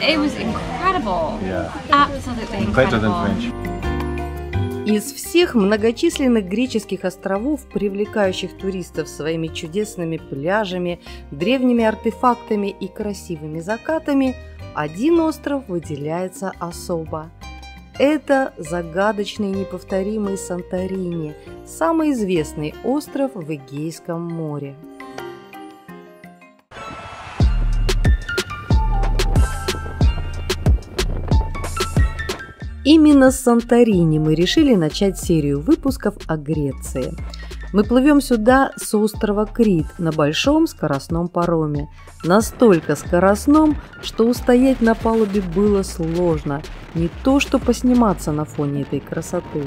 It was incredible. Yeah. Absolutely incredible. Better than French. Из всех многочисленных греческих островов, привлекающих туристов своими чудесными пляжами, древними артефактами и красивыми закатами, один остров выделяется особо. Это загадочный и неповторимый Санторини, самый известный остров в Эгейском море. Именно с Санторини мы решили начать серию выпусков о Греции. Мы плывем сюда с острова Крит на большом скоростном пароме. Настолько скоростном, что устоять на палубе было сложно, не то что посниматься на фоне этой красоты.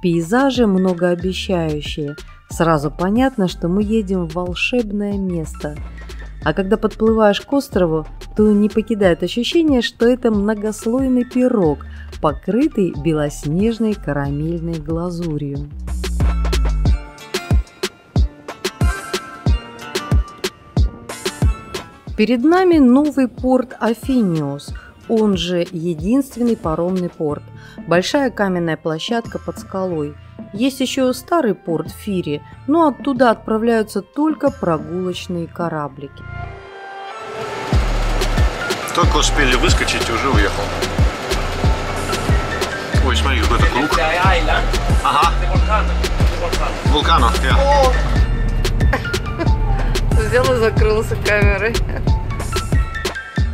Пейзажи многообещающие. Сразу понятно, что мы едем в волшебное место. А когда подплываешь к острову, то не покидает ощущение, что это многослойный пирог, покрытый белоснежной карамельной глазурью. Перед нами новый порт Афиниос, он же единственный паромный порт. Большая каменная площадка под скалой. Есть еще старый порт Фири, но оттуда отправляются только прогулочные кораблики. Только успели выскочить, уже уехал. Ой, смотри, какой-то круг. Ага. Вулканов, да. Взял и закрылся камерой.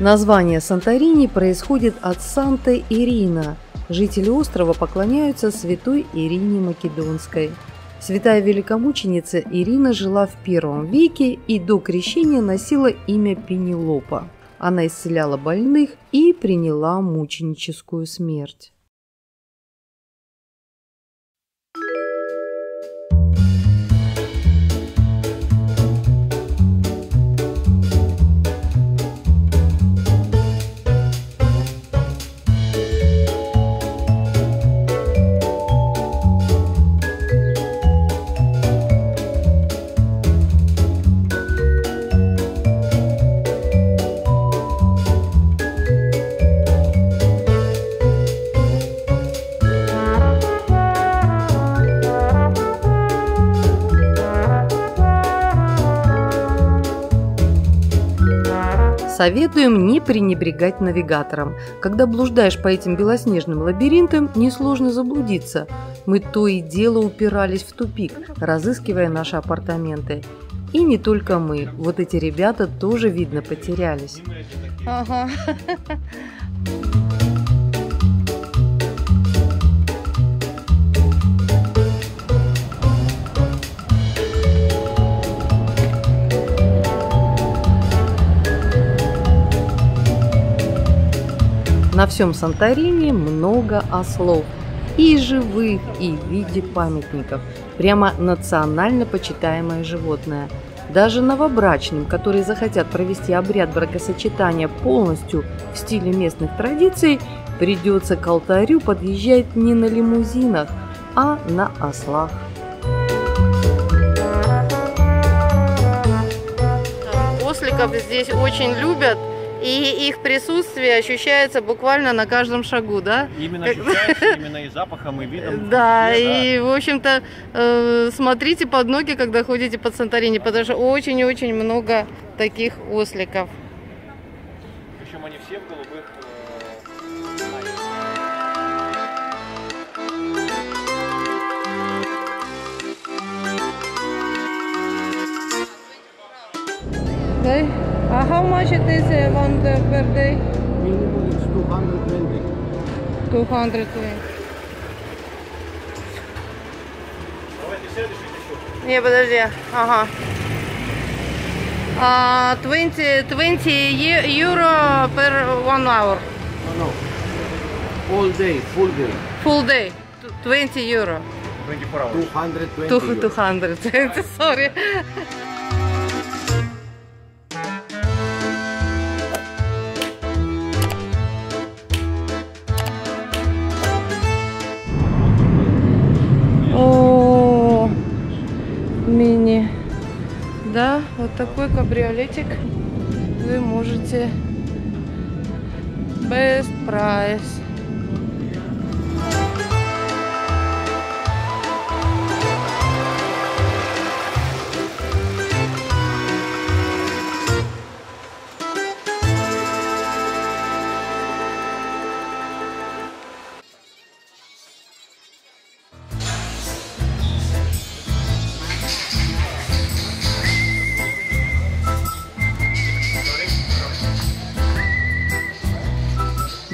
Название Санторини происходит от Санта-Ирина. Жители острова поклоняются святой Ирине Македонской. Святая великомученица Ирина жила в I веке и до крещения носила имя Пенелопа. Она исцеляла больных и приняла мученическую смерть. Советуем не пренебрегать навигатором. Когда блуждаешь по этим белоснежным лабиринтам, несложно заблудиться. Мы то и дело упирались в тупик, разыскивая наши апартаменты. И не только мы. Вот эти ребята тоже, видно, потерялись. Ага. На всем Санторини много ослов. И живых, и в виде памятников. Прямо национально почитаемое животное. Даже новобрачным, которые захотят провести обряд бракосочетания полностью в стиле местных традиций, придется к алтарю подъезжать не на лимузинах, а на ослах. Осликов здесь очень любят. И их присутствие ощущается буквально на каждом шагу, да? Именно ощущается, именно и запахом, и видом. Да, и, в общем-то, смотрите под ноги, когда ходите по Санторини, потому что очень-очень много таких осликов. Причем они все в голубых. How much it is one per day? Minimum is 220. 220. Давайте сядешь и еще. Не, подожди. Ага. 20 euro per 1 hour. No. All day, full day. Full day. 20 euro. 24 hours. 220 euros. 200. Sorry. Да, вот такой кабриолетик вы можете. Best price.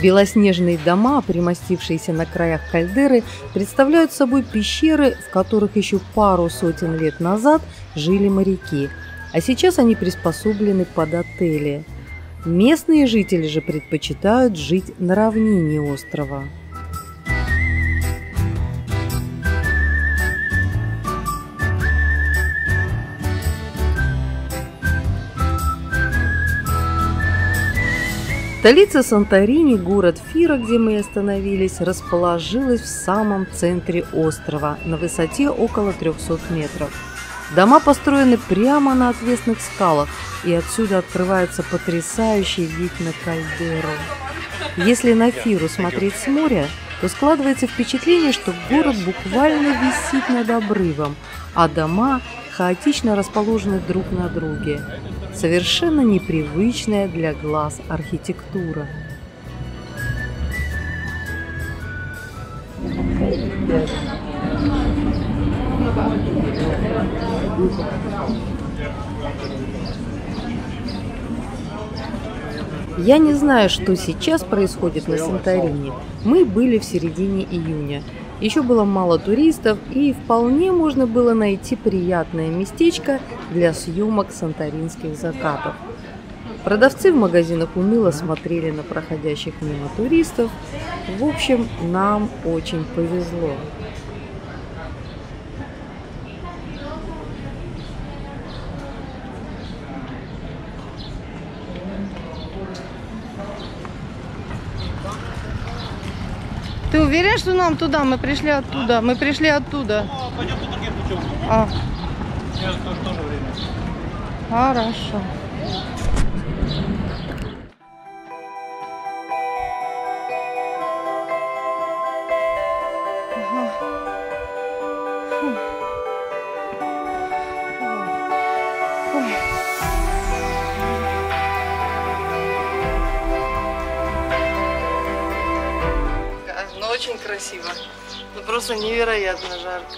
Белоснежные дома, примостившиеся на краях кальдеры, представляют собой пещеры, в которых еще пару сотен лет назад жили моряки, а сейчас они приспособлены под отели. Местные жители же предпочитают жить на равнине острова. Столица Санторини, город Фира, где мы остановились, расположилась в самом центре острова, на высоте около 300 метров. Дома построены прямо на отвесных скалах, и отсюда открывается потрясающий вид на кальдеру. Если на Фиру смотреть с моря, то складывается впечатление, что город буквально висит над обрывом, а дома хаотично расположены друг на друге. Совершенно непривычная для глаз архитектура. Я не знаю, что сейчас происходит на Санторини. Мы были в середине июня. Еще было мало туристов, и вполне можно было найти приятное местечко для съемок санторинских закатов. Продавцы в магазинах уныло смотрели на проходящих мимо туристов. В общем, нам очень повезло. Ты уверен, что нам туда? Мы пришли оттуда. Мы пришли оттуда. Пойдем по другим путем. Сейчас тоже время. Хорошо. Очень красиво, но просто невероятно жарко.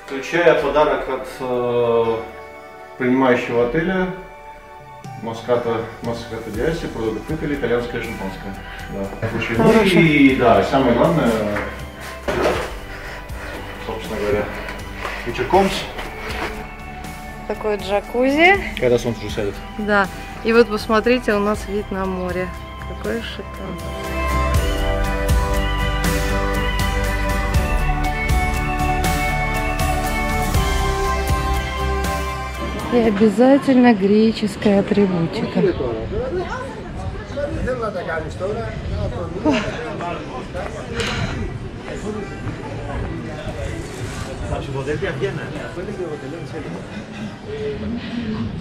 Включая подарок от принимающего отеля Моската Диаси, продукт или итальянское шампанское. Да. Ну и да, самое главное, собственно говоря, вечерком. Такой джакузи. Когда солнце уже сядет. Да. И вот посмотрите, у нас вид на море. Какой шикарный. И обязательно греческая атрибутика.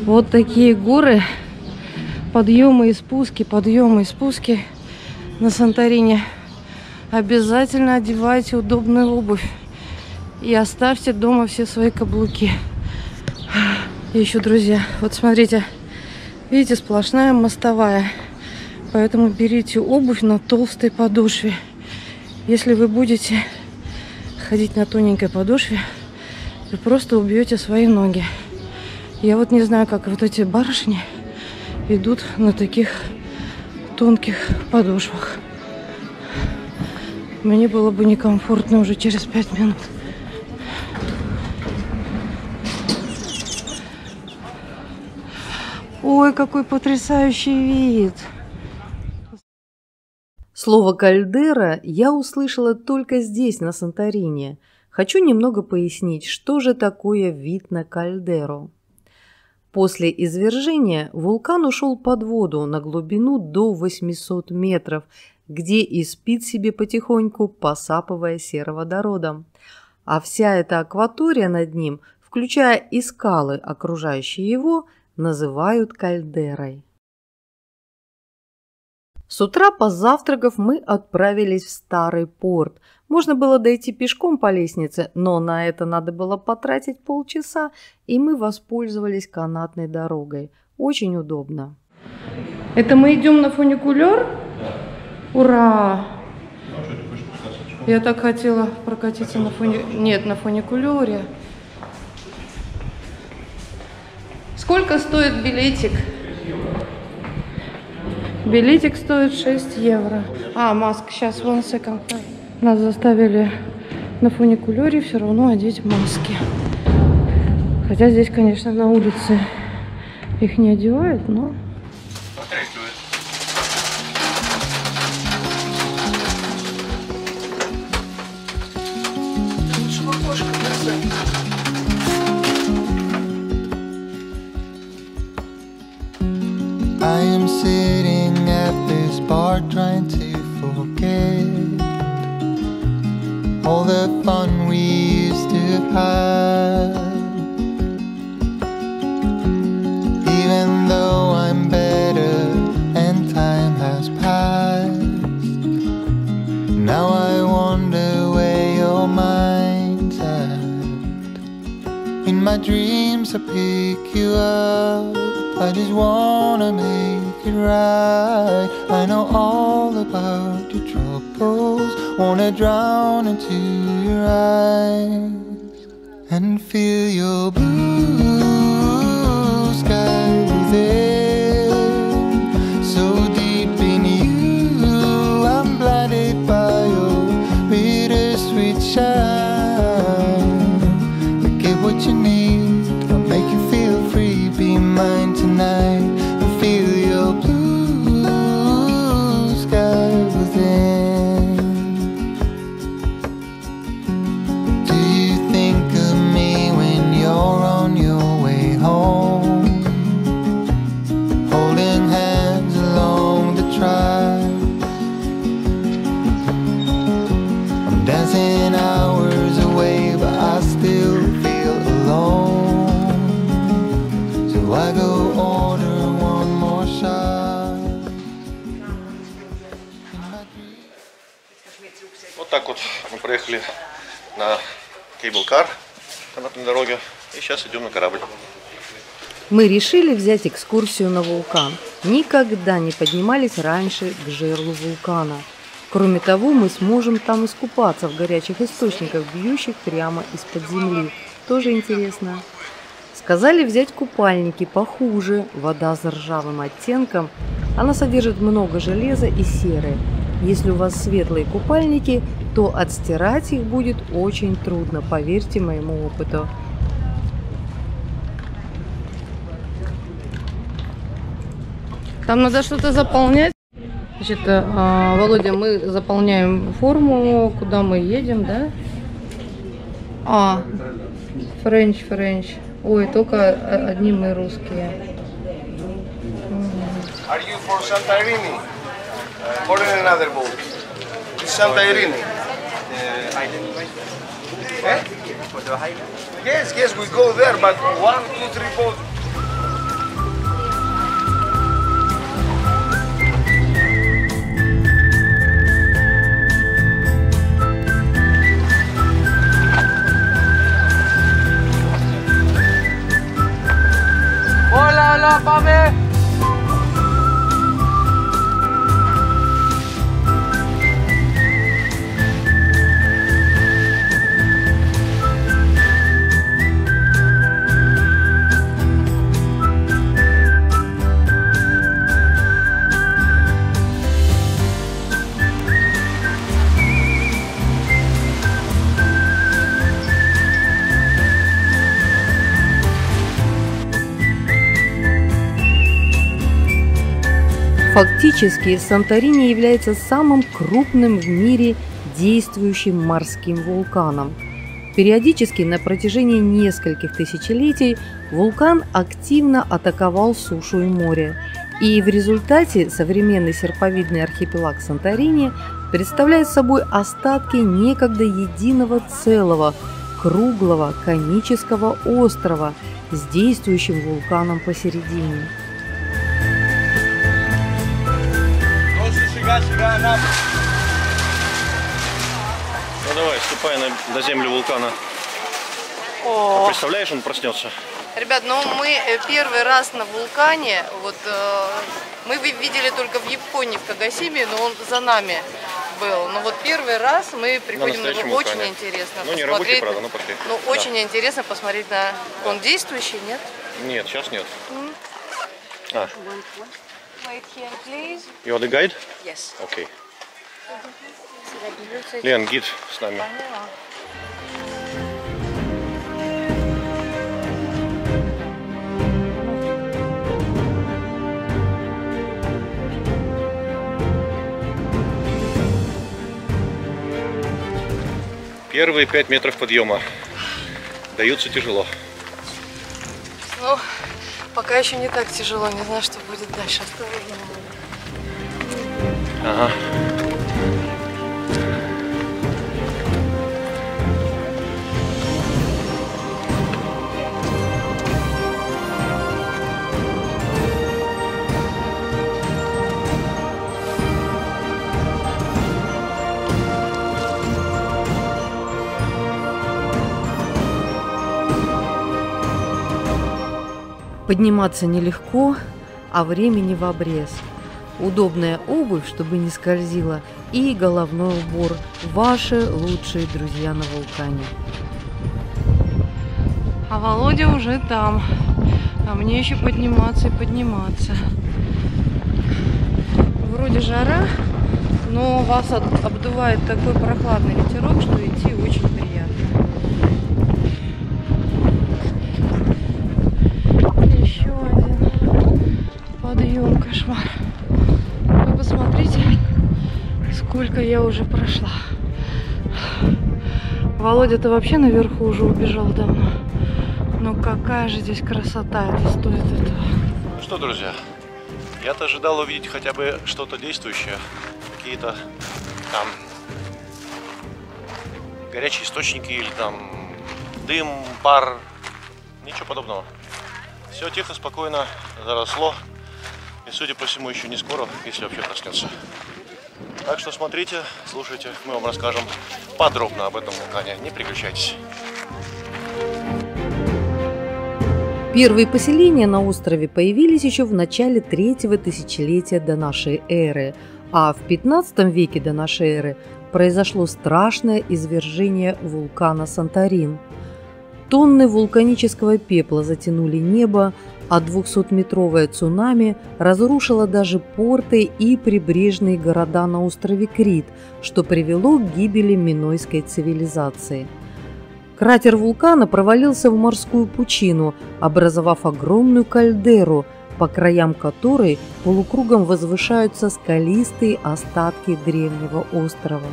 Вот такие горы, подъемы и спуски на Санторини. Обязательно одевайте удобную обувь и оставьте дома все свои каблуки. И еще, друзья, вот смотрите, видите, сплошная мостовая, поэтому берите обувь на толстой подошве. Если вы будете ходить на тоненькой подошве, вы просто убьете свои ноги. Я вот не знаю, как вот эти барышни идут на таких тонких подошвах. Мне было бы некомфортно уже через 5 минут. Ой, какой потрясающий вид! Слово «кальдера» я услышала только здесь, на Санторини. Хочу немного пояснить, что же такое вид на кальдеру. После извержения вулкан ушел под воду на глубину до 800 метров, где и спит себе потихоньку, посапывая сероводородом. А вся эта акватория над ним, включая и скалы, окружающие его, называют кальдерой. С утра, позавтракав, мы отправились в старый порт. Можно было дойти пешком по лестнице, но на это надо было потратить полчаса, и мы воспользовались канатной дорогой. Очень удобно. Это мы идем на фуникулер? Ура! Я так хотела прокатиться на на фуникулере. Сколько стоит билетик? Билетик стоит 6 евро. А, маска, сейчас, one second. Нас заставили на фуникулере все равно одеть маски. Хотя здесь, конечно, на улице их не одевают, но... I am sitting at this bar trying to forget all the fun we used to have. Even though I'm better and time has passed, now I wonder where your mind's at. In my dreams I pick you up, I just wanna make it right. I know all about your troubles, wanna drown into your eyes and feel your blue sky within. So deep in you, I'm blinded by your bittersweet shine. But get what you need, I'll make you feel free. Be mine tonight and feel your blue sky within. Do you think of me when you're on your way home, holding hands along the track? I'm dancing hours away, but I still feel alone. So I go order one more shot. Вот так вот мы проехали на кейбл-кар, канатной дороге, и сейчас идем на корабль. Мы решили взять экскурсию на вулкан. Никогда не поднимались раньше к жерлу вулкана. Кроме того, мы сможем там искупаться в горячих источниках, бьющих прямо из-под земли. Тоже интересно. Сказали взять купальники похуже. Вода с ржавым оттенком. Она содержит много железа и серы. Если у вас светлые купальники, то отстирать их будет очень трудно, поверьте моему опыту. Там надо что-то заполнять. Значит, Володя, мы заполняем форму, куда мы едем, да? Френч. Ой, только одни мы русские. Are you for Santorini? Or in another boat? It's Santorini. Island. Eh? For the island? Yes, we go there, but 1, 2, 3 boats. Hola, Pame. Фактически, Санторини является самым крупным в мире действующим морским вулканом. Периодически на протяжении нескольких тысячелетий вулкан активно атаковал сушу и море. И в результате современный серповидный архипелаг Санторини представляет собой остатки некогда единого целого, круглого конического острова с действующим вулканом посередине. Ну давай, ступай на землю вулкана. Представляешь, он проснется. Ребят, ну мы первый раз на вулкане, вот мы видели только в Японии, в Кагасиме, но он за нами был. Но вот первый раз мы приходим на его, очень интересно. Ну не рабочий, правда, ну пошли. Ну да. Очень интересно посмотреть на... Он действующий, нет? Нет, сейчас нет. Wait here, please. You are the guide? Yes. Окей. Лен, гид с нами. Первые 5 метров подъема даются тяжело. Ну, пока еще не так тяжело, не знаю, что будет дальше. Ага. Подниматься нелегко, а времени в обрез. Удобная обувь, чтобы не скользила, и головной убор – ваши лучшие друзья на вулкане. А Володя уже там, а мне еще подниматься и подниматься. Вроде жара, но вас обдувает такой прохладный ветерок, что идти очень приятно. Еще один подъем, кошмар. Вы посмотрите, сколько я уже прошла. Володя-то вообще наверху уже убежал давно. Но какая же здесь красота, это стоит этого. Ну что, друзья, я-то ожидал увидеть хотя бы что-то действующее. Какие-то там горячие источники или там дым, пар. Ничего подобного. Все тихо, спокойно, заросло. И, судя по всему, еще не скоро, если вообще проснется. Так что смотрите, слушайте, мы вам расскажем подробно об этом вулкане. Не переключайтесь. Первые поселения на острове появились еще в начале 3-го тысячелетия до нашей эры, а в 15 веке до нашей эры произошло страшное извержение вулкана Санторин. Тонны вулканического пепла затянули небо, а 200-метровое цунами разрушило даже порты и прибрежные города на острове Крит, что привело к гибели минойской цивилизации. Кратер вулкана провалился в морскую пучину, образовав огромную кальдеру, по краям которой полукругом возвышаются скалистые остатки древнего острова.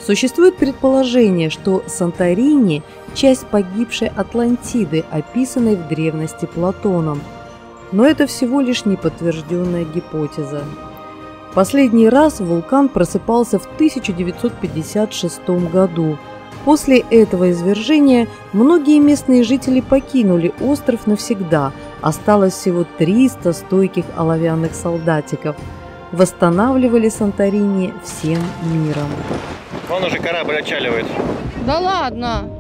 Существует предположение, что Санторини – часть погибшей Атлантиды, описанной в древности Платоном. Но это всего лишь неподтвержденная гипотеза. Последний раз вулкан просыпался в 1956 году. После этого извержения многие местные жители покинули остров навсегда. Осталось всего 300 стойких оловянных солдатиков. Восстанавливали Санторини всем миром. Вон уже корабль отчаливает. Да ладно!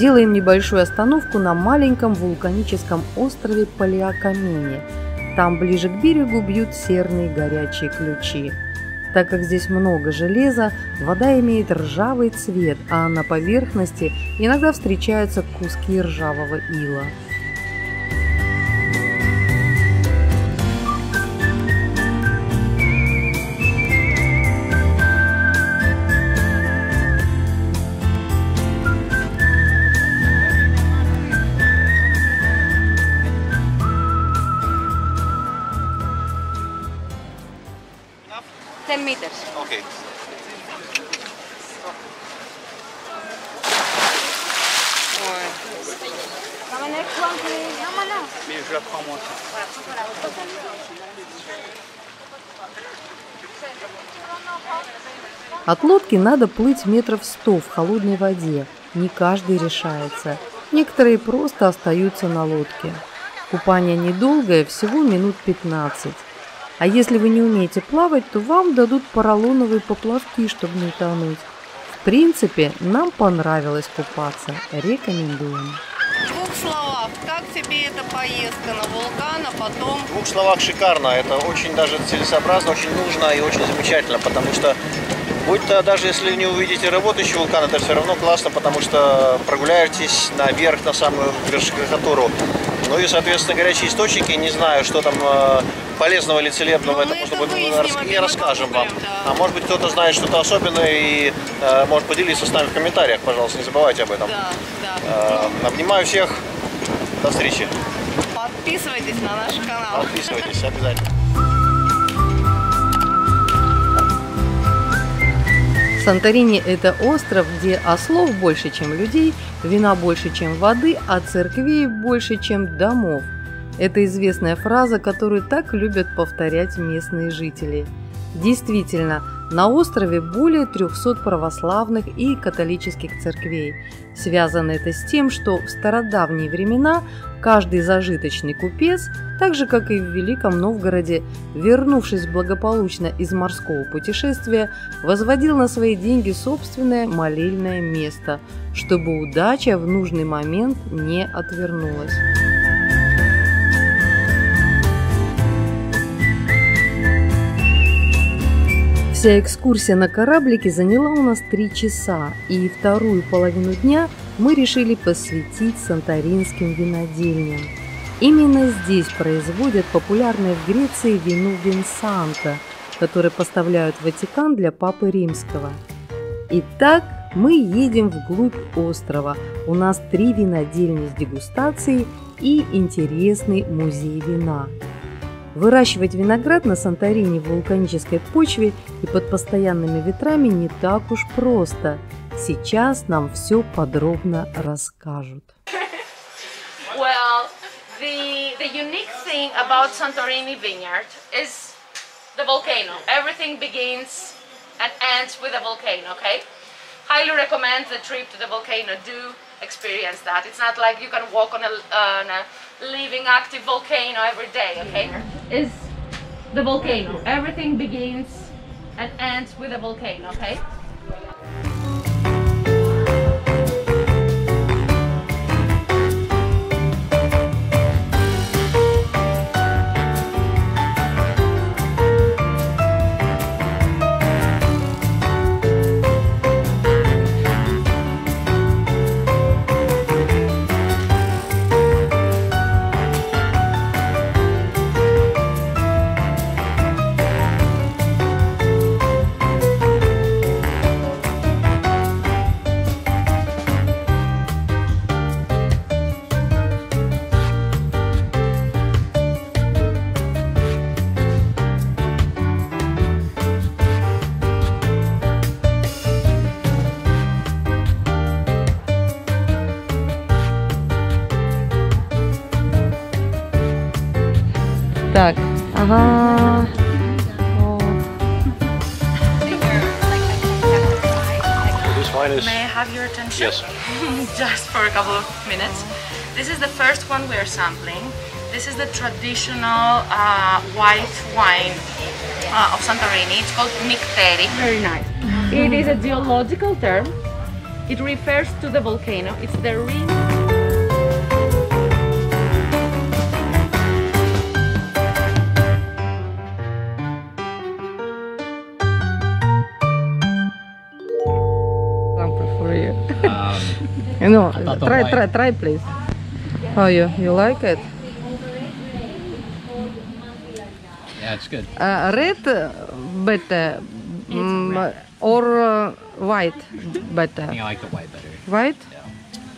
делаем небольшую остановку на маленьком вулканическом острове Палеокамене. Там ближе к берегу бьют серные горячие ключи. Так как здесь много железа, вода имеет ржавый цвет, а на поверхности иногда встречаются куски ржавого ила. Окей. От лодки надо плыть метров 100 в холодной воде. Не каждый решается. Некоторые просто остаются на лодке. Купание недолгое, всего минут 15. А если вы не умеете плавать, то вам дадут поролоновые поплавки, чтобы не тонуть. В принципе, нам понравилось купаться. Рекомендуем. В двух словах, как тебе эта поездка на вулкан, а потом... В двух словах шикарно. Это очень даже целесообразно, очень нужно и очень замечательно, потому что будь-то даже если не увидите работающий вулкан, это все равно классно, потому что прогуляетесь наверх, на самую вершинатуру. Ну и, соответственно, горячие источники, не знаю, что там полезного или целебного, это может быть, не расскажем вам. А может быть, кто-то знает что-то особенное и может поделиться с нами в комментариях, пожалуйста, не забывайте об этом. Обнимаю всех, до встречи. Подписывайтесь на наш канал. Подписывайтесь обязательно. Санторини – это остров, где ослов больше, чем людей, вина больше, чем воды, а церквей больше, чем домов. Это известная фраза, которую так любят повторять местные жители. Действительно, на острове более 300 православных и католических церквей. Связано это с тем, что в стародавние времена каждый зажиточный купец, так же как и в Великом Новгороде, вернувшись благополучно из морского путешествия, возводил на свои деньги собственное молельное место, чтобы удача в нужный момент не отвернулась. Вся экскурсия на кораблике заняла у нас 3 часа, и вторую половину дня мы решили посвятить санторинским винодельням. Именно здесь производят популярное в Греции вино Винсанто, которое поставляют в Ватикан для Папы Римского. Итак, мы едем вглубь острова. У нас 3 винодельни с дегустацией и интересный музей вина. Выращивать виноград на Санторини в вулканической почве и под постоянными ветрами не так уж просто. Сейчас нам все подробно расскажут. Well, the unique thing about Santorini Vineyard is the volcano. Everything begins and ends with a volcano, okay? Highly recommend the trip to the volcano. Do experience that. It's not like you can walk on a living active volcano every day, okay? Is the volcano. Everything begins and ends with a volcano, okay? Так, ага. This wine is... May I have your attention? Yes. Just for a couple of minutes. This is the first one we are sampling. This is the traditional white wine of Santorini. It's called Nykteri. Very nice. It is a geological term. It refers to the volcano. It's the ring. For you. You know, the try, please. How you like it? Yeah, it's good. Red better or white better? I think I like the white better. White?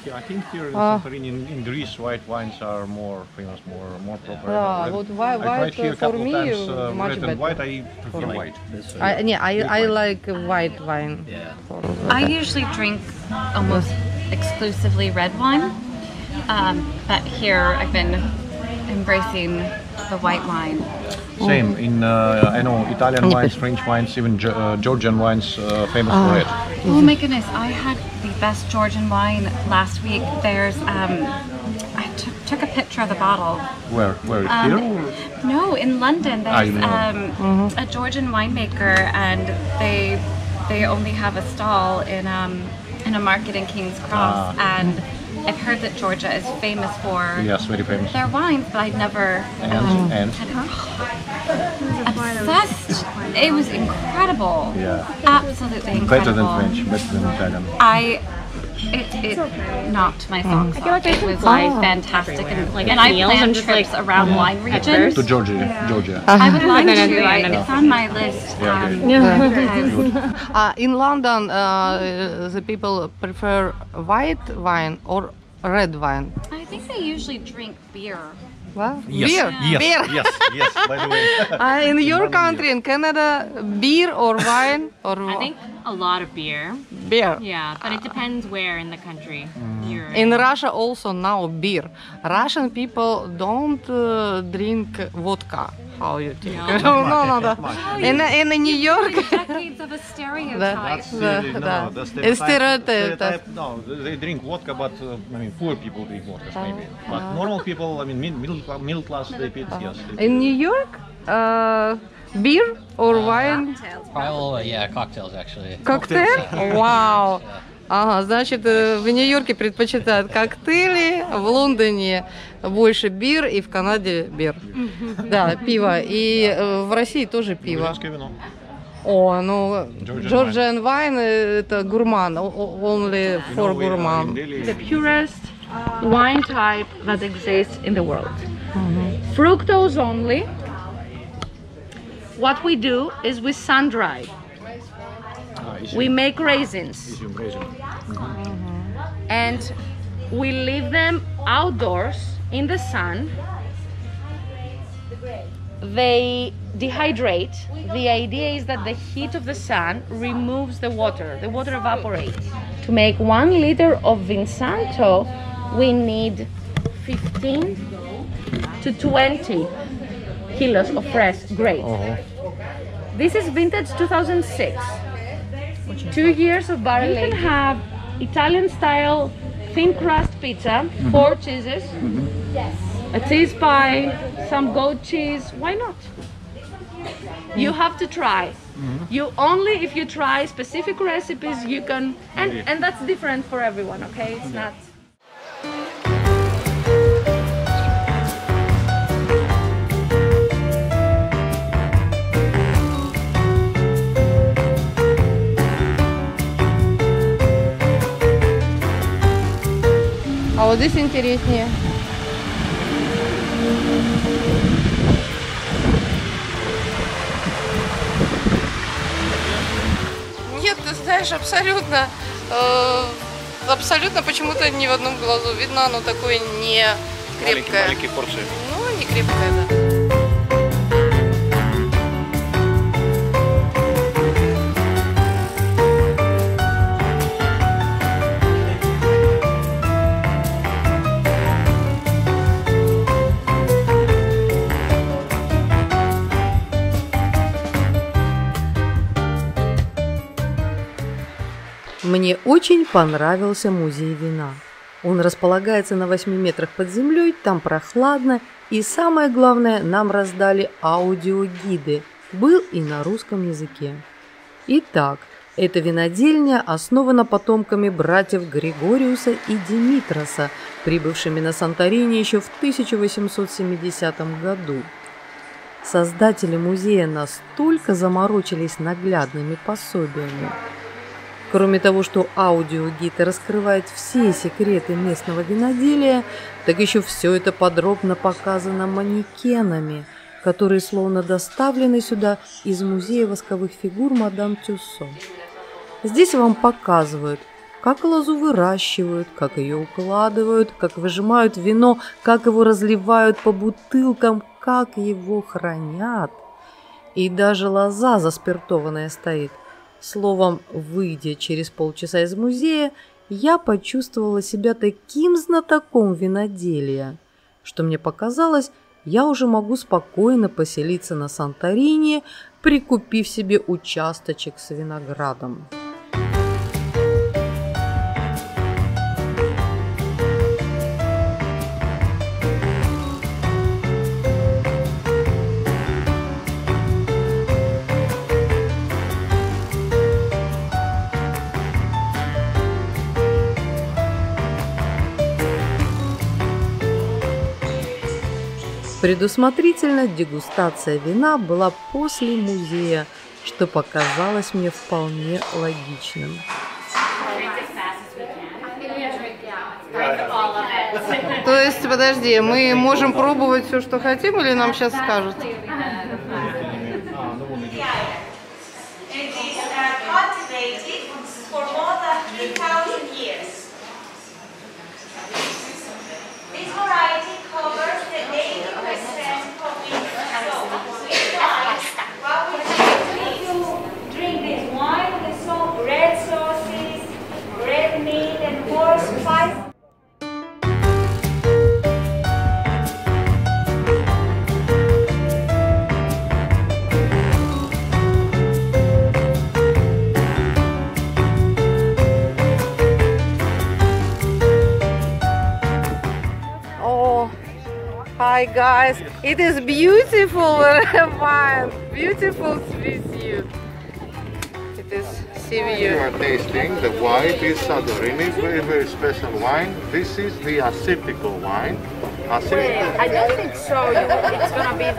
Yeah, I think here in Santorini, in Greece, white wines are more famous, more popular. Yeah, Red- what I tried white here a for couple of me times, much red better. and white. I prefer white. I like white wine. Yeah. I usually drink almost exclusively red wine, but here I've been embracing the white wine. Same in I know Italian wines, French wines, even Georgian wines famous for it. Oh my goodness, I had the best Georgian wine last week. There's, I took a picture of the bottle. Where here? Or? No, in London there's you know. a Georgian winemaker, and they only have a stall in a market in King's Cross, and I've heard that Georgia is famous for Yes, very famous. their wines, but I'd never And obsessed. It was incredible. yeah, Absolutely incredible. better than French, better than Italian. It knocked my socks off. It was like fantastic, Like and at I meals, I'm planned just trips like, around wine regions. To Georgia. I would like then to. at the end, It's on my list. Yeah, In London, the people prefer white wine or red wine. I think they usually drink beer. Well, Yes, beer. yes, Beer. yes. By the way, In your country, in Canada, beer or wine or I think a lot of beer. beer. Yeah, but it depends where in the country you're In Russia also now beer. Russian people don't drink vodka. How you think? No. In New York, Decades of a stereotype. It's stereotype. No, they drink vodka, but I mean, poor people drink vodka maybe. But normal people, I mean, middle class, they pit, yes. In New York, beer or wine? Probably, yeah, cocktails actually. Коктейль? Вау! Ага, значит, в Нью-Йорке предпочитают коктейли, в Лондоне больше бир и в Канаде бир. Да, пиво. И в России тоже пиво. Грузинское вино. О, ну, Georgian Georgian wine это гурман, only for гурман. The purest wine type that exists in the world. Fructose only. What we do is we sun dry. We make raisins and we leave them outdoors in the sun. They dehydrate. The idea is that the heat of the sun removes the water. The water evaporates. To make 1 liter of Vinsanto, we need 15 to 20 kilos of fresh grapes. This is vintage 2006. 2 years of barrel aging. You can have Italian style thin crust pizza, 4 cheeses, a cheese pie, some goat cheese. Why not? You have to try. You only if you try specific recipes you can, and that's different for everyone. Okay, it's not. А вот здесь интереснее. Нет, ты знаешь, абсолютно почему-то ни в одном глазу видно, оно такое не крепкое. Маленькие порции. Ну, не крепкое, да. Мне очень понравился музей вина. Он располагается на 8 метрах под землей, там прохладно, и самое главное, нам раздали аудиогиды. Был и на русском языке. Итак, Эта винодельня основана потомками братьев Григориуса и Димитроса, прибывшими на Санторини еще в 1870 году. Создатели музея настолько заморочились наглядными пособиями. Кроме того, что аудиогид раскрывает все секреты местного виноделия, так еще все это подробно показано манекенами, которые словно доставлены сюда из музея восковых фигур мадам Тюссо. Здесь вам показывают, как лозу выращивают, как ее укладывают, как выжимают вино, как его разливают по бутылкам, как его хранят. И даже лоза заспиртованная стоит. Словом, выйдя через полчаса из музея, я почувствовала себя таким знатоком виноделия, что мне показалось, я уже могу спокойно поселиться на Санторини, прикупив себе участочек с виноградом. Предусмотрительно дегустация вина была после музея, что показалось мне вполне логичным. То есть, подожди, мы можем пробовать все, что хотим, или нам сейчас скажут? Hi guys, it is beautiful wine, beautiful view. It is sea view. You are tasting the white is Santorini, very very special wine. This is the atypical wine. I don't think so. It's gonna be a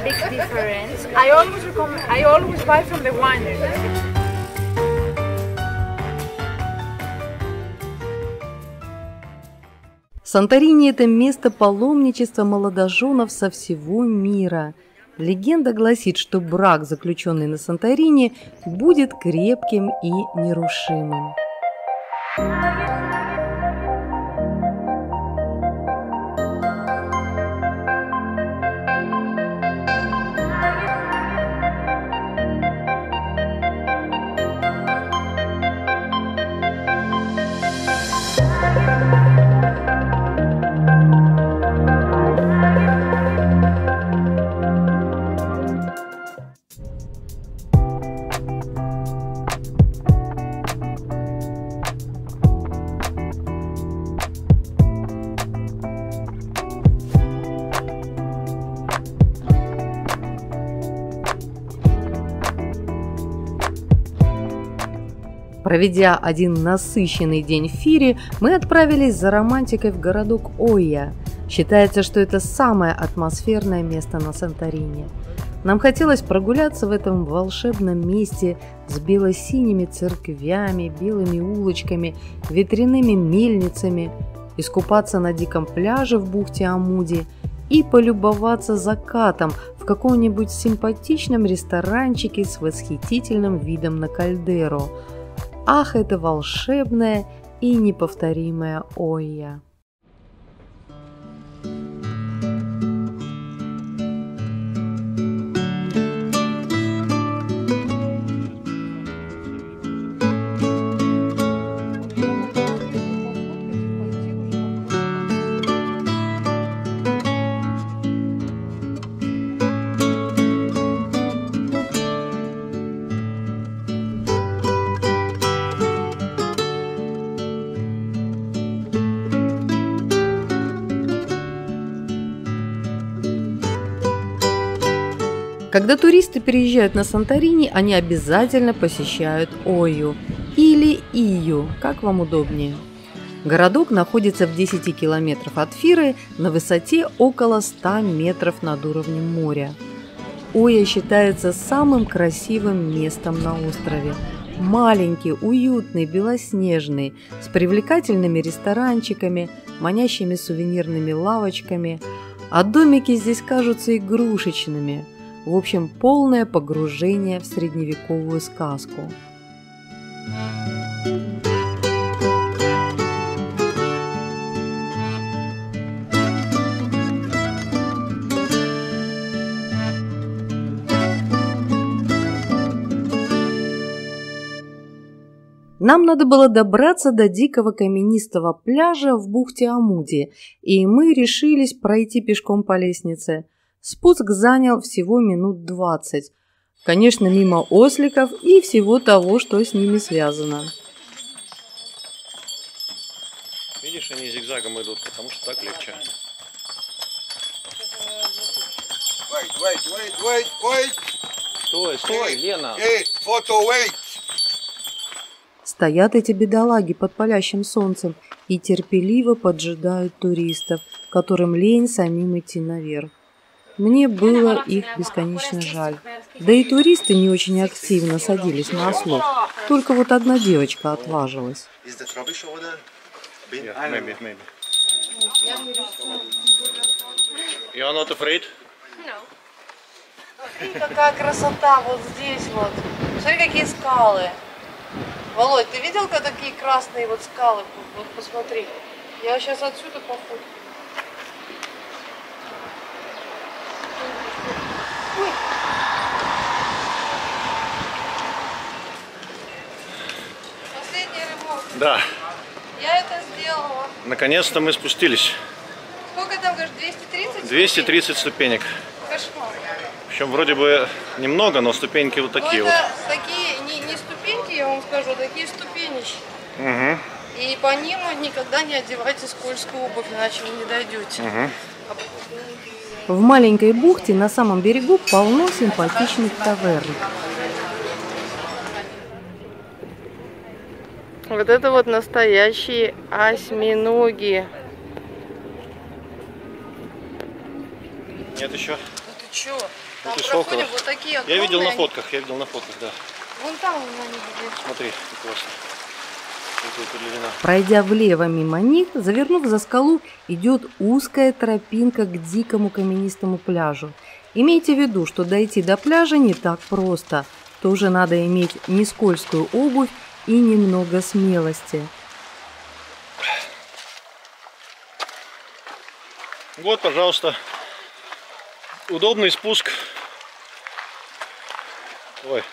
big difference. I always buy from the winery. Санторини – это место паломничества молодоженов со всего мира. Легенда гласит, что брак, заключенный на Санторини, будет крепким и нерушимым. Проведя один насыщенный день в Фире, мы отправились за романтикой в городок Ойя. Считается, что это самое атмосферное место на Санторини. Нам хотелось прогуляться в этом волшебном месте с бело-синими церквями, белыми улочками, ветряными мельницами, искупаться на диком пляже в бухте Амуди и полюбоваться закатом в каком-нибудь симпатичном ресторанчике с восхитительным видом на кальдеру. Ах, это волшебная и неповторимая Ойя! Когда туристы приезжают на Санторини, они обязательно посещают Ойю или Ию, как вам удобнее. Городок находится в 10 километров от Фиры на высоте около 100 метров над уровнем моря. Ойя считается самым красивым местом на острове. Маленький, уютный, белоснежный, с привлекательными ресторанчиками, манящими сувенирными лавочками, а домики здесь кажутся игрушечными. В общем, полное погружение в средневековую сказку. Нам надо было добраться до дикого каменистого пляжа в бухте Амуди, и мы решились пройти пешком по лестнице. Спуск занял всего минут 20. Конечно, мимо осликов и всего того, что с ними связано. Видишь, они зигзагом идут, потому что так легче. Стой, стой, Лена! Стоят эти бедолаги под палящим солнцем и терпеливо поджидают туристов, которым лень самим идти наверх. Мне было их бесконечно жаль. Да и туристы не очень активно садились на ослов. Только вот одна девочка отважилась. You are not afraid? Смотри, какая красота вот здесь вот. Смотри, какие скалы. Володь, ты видел, как такие красные вот скалы? Вот посмотри. Я сейчас отсюда пофоткаю. Ой. Последний рывок. Да. Я это сделала. Наконец-то мы спустились. Сколько там, говоришь, 230? 230 ступенек. Кошмар. Причем вроде бы немного, но ступеньки вот такие вот. Это такие, не ступеньки, я вам скажу, а такие ступенища. Угу. И по ним никогда не одевайте скользкую обувь, иначе вы не дойдете. Угу. В маленькой бухте на самом берегу полно симпатичных таверн. Вот это вот настоящие осьминоги. Нет еще. Ну ты чё? Там Вот проходят вот такие огромные. Я видел на фотках, да. Вон там они видят. Смотри, как классно. Пройдя влево мимо них, завернув за скалу, идет узкая тропинка к дикому каменистому пляжу. Имейте в виду, что дойти до пляжа не так просто. Тоже надо иметь не скользкую обувь и немного смелости. Вот, пожалуйста, удобный спуск. Ой.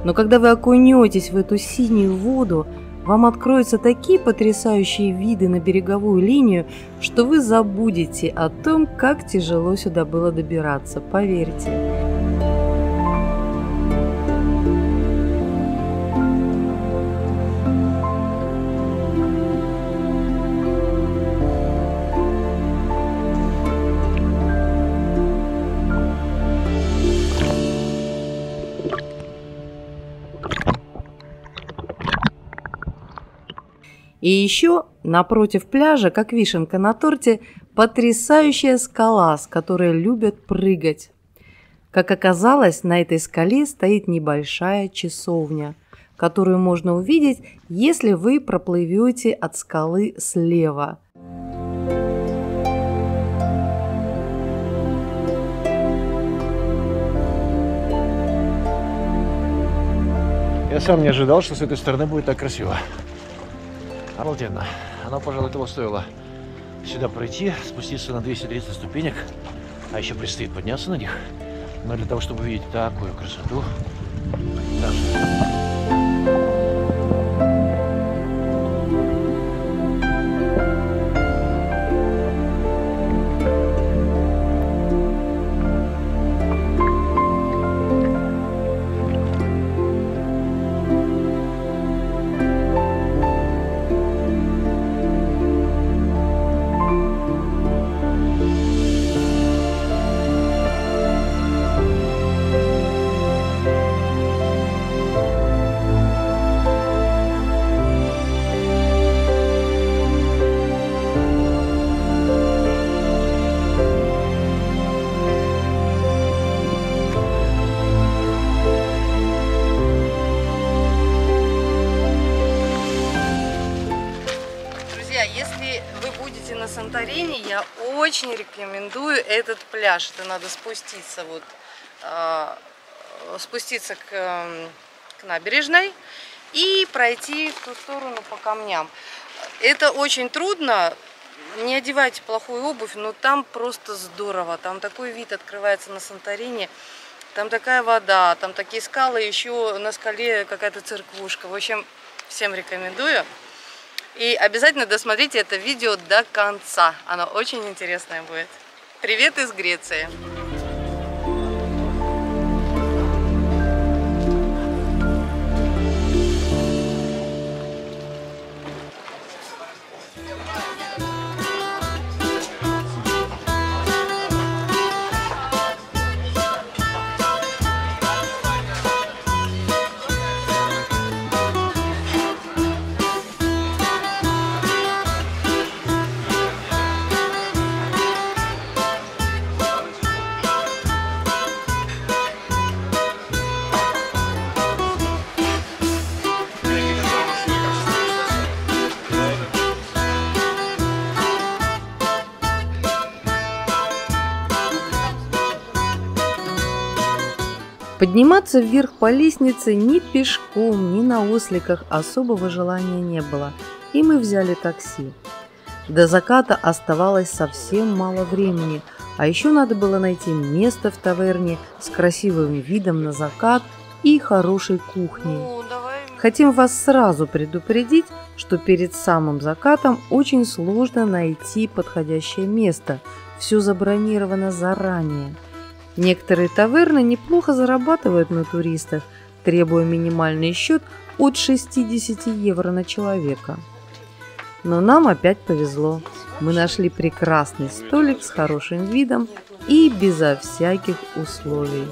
Но когда вы окунетесь в эту синюю воду, вам откроются такие потрясающие виды на береговую линию, что вы забудете о том, как тяжело сюда было добираться, поверьте. И еще напротив пляжа, как вишенка на торте, потрясающая скала, с которой любят прыгать. Как оказалось, на этой скале стоит небольшая часовня, которую можно увидеть, если вы проплывете от скалы слева. Я сам не ожидал, что с этой стороны будет так красиво. Обалденно. Оно, пожалуй, того стоило сюда пройти, спуститься на 230 ступенек, а еще предстоит подняться на них. Но для того, чтобы увидеть такую красоту, Если вы будете на Санторини, я очень рекомендую этот пляж. Это надо спуститься вот, спуститься к набережной и пройти в ту сторону по камням. Это очень трудно. Не одевайте плохую обувь, но там просто здорово. Там такой вид открывается на Санторини. Там такая вода, там такие скалы, еще на скале какая-то церквушка. В общем, всем рекомендую. И обязательно досмотрите это видео до конца. Оно очень интересное будет. Привет из Греции. Подниматься вверх по лестнице ни пешком, ни на осликах особого желания не было, и мы взяли такси. До заката оставалось совсем мало времени, а еще надо было найти место в таверне с красивым видом на закат и хорошей кухней. Хотим вас сразу предупредить, что перед самым закатом очень сложно найти подходящее место, все забронировано заранее. Некоторые таверны неплохо зарабатывают на туристах, требуя минимальный счет от 60 евро на человека. Но нам опять повезло. Мы нашли прекрасный столик с хорошим видом и безо всяких условий.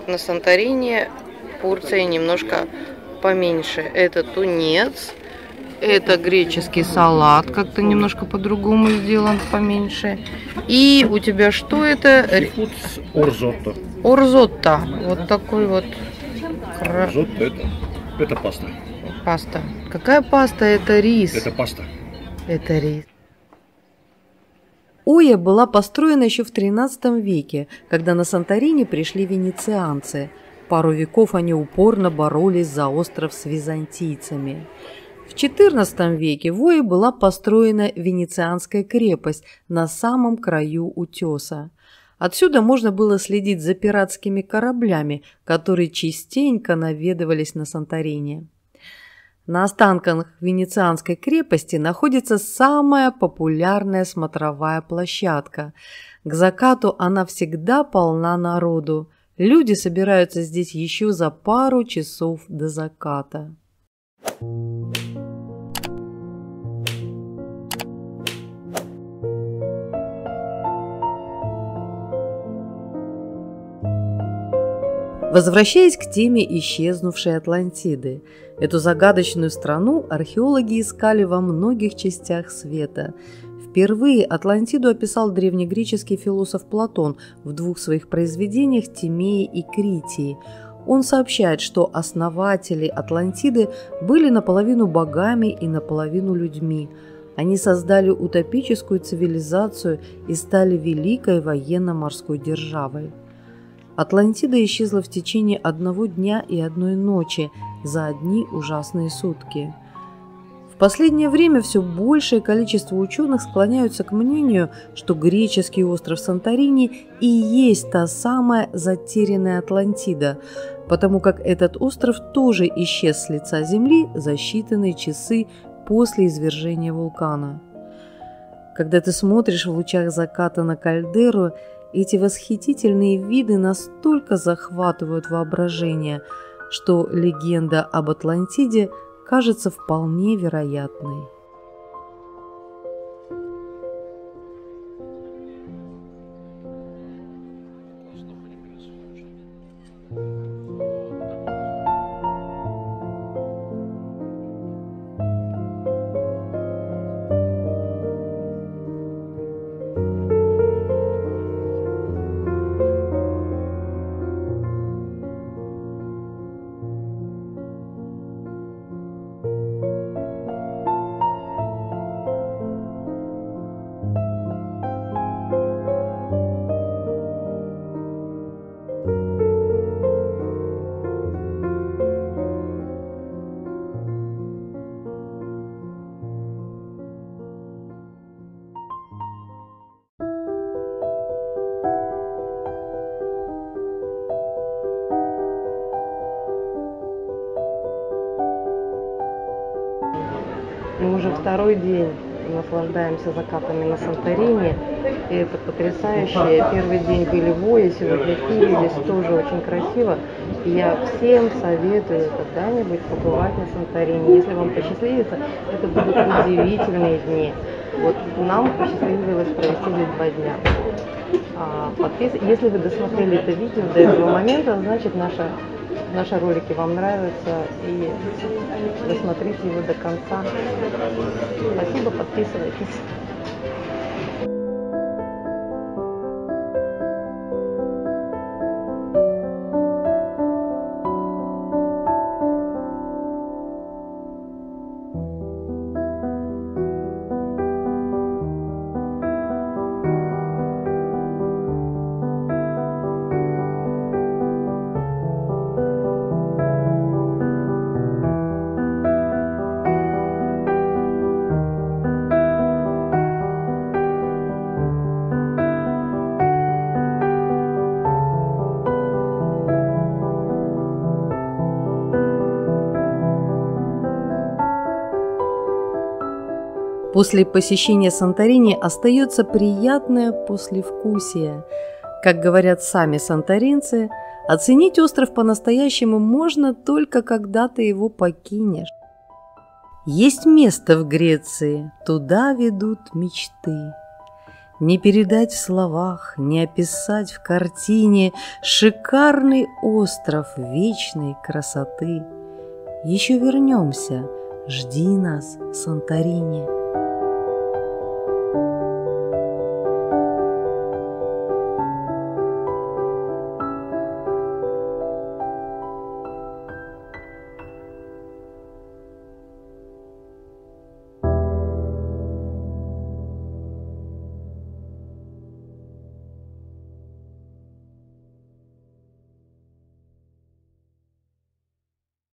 На Санторини порции немножко поменьше. Это тунец, это греческий салат, как-то немножко по-другому сделан, поменьше. И у тебя что это? Орзотто. Орзотто. Вот такой вот. Орзотто это паста. Паста. Какая паста? Это рис. Это паста. Это рис. Оя была построена еще в XIII веке, когда на Санторини пришли венецианцы. Пару веков они упорно боролись за остров с византийцами. В XIV веке в Ое была построена венецианская крепость на самом краю утеса. Отсюда можно было следить за пиратскими кораблями, которые частенько наведывались на Санторини. На останках венецианской крепости находится самая популярная смотровая площадка. К закату она всегда полна народу. Люди собираются здесь еще за пару часов до заката. Возвращаясь к теме исчезнувшей Атлантиды, эту загадочную страну археологи искали во многих частях света. Впервые Атлантиду описал древнегреческий философ Платон в двух своих произведениях «Тимея» и «Критии». Он сообщает, что основатели Атлантиды были наполовину богами и наполовину людьми. Они создали утопическую цивилизацию и стали великой военно-морской державой. Атлантида исчезла в течение одного дня и одной ночи за одни ужасные сутки. В последнее время все большее количество ученых склоняются к мнению, что греческий остров Санторини и есть та самая затерянная Атлантида, потому как этот остров тоже исчез с лица Земли за считанные часы после извержения вулкана. Когда ты смотришь в лучах заката на кальдеру, эти восхитительные виды настолько захватывают воображение, что легенда об Атлантиде кажется вполне вероятной. Мы уже второй день наслаждаемся закатами на Санторини, и это потрясающе. Первый день были в Ойе, сегодня в Киеве, здесь тоже очень красиво. И я всем советую когда-нибудь побывать на Санторини. Если вам посчастливится, это будут удивительные дни. Вот нам посчастливилось провести здесь 2 дня. Если вы досмотрели это видео до этого момента, значит наши ролики вам нравятся, и досмотрите его до конца. Спасибо, подписывайтесь. После посещения Санторини остается приятное послевкусие. Как говорят сами санторинцы, оценить остров по-настоящему можно только когда ты его покинешь. Есть место в Греции, туда ведут мечты. Не передать в словах, не описать в картине шикарный остров вечной красоты. Еще вернемся, жди нас, Санторини.